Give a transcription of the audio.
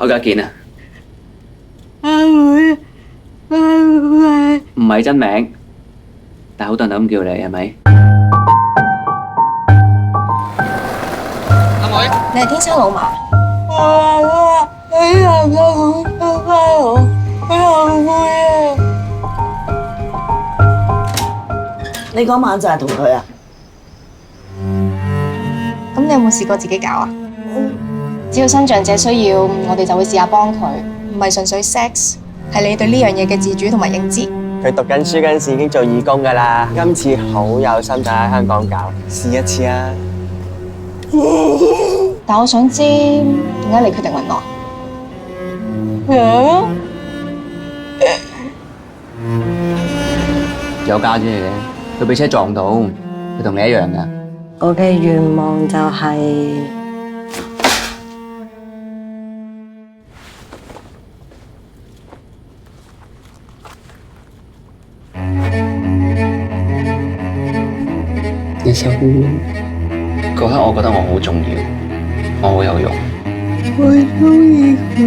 我叫阿健啊，阿妹，阿妹，唔係真名，但係好多人都咁叫你，係咪？阿妹，你係天生老麻？你嗰晚就係同佢啊？咁你有冇試過自己搞啊？只要新長者需要，我哋就會試下幫佢，唔係純粹 sex， 係你對呢樣嘢嘅自主同埋認知。佢讀緊書嗰陣時已經做義工㗎啦，今次好有心就喺香港搞，試一次啊！但我想知點解你決定揾我？有家姐嚟嘅，佢俾車撞到，佢同你一樣㗎。我嘅願望就係你收嗰刻，我覺得我好重要，我好有用。我中意佢。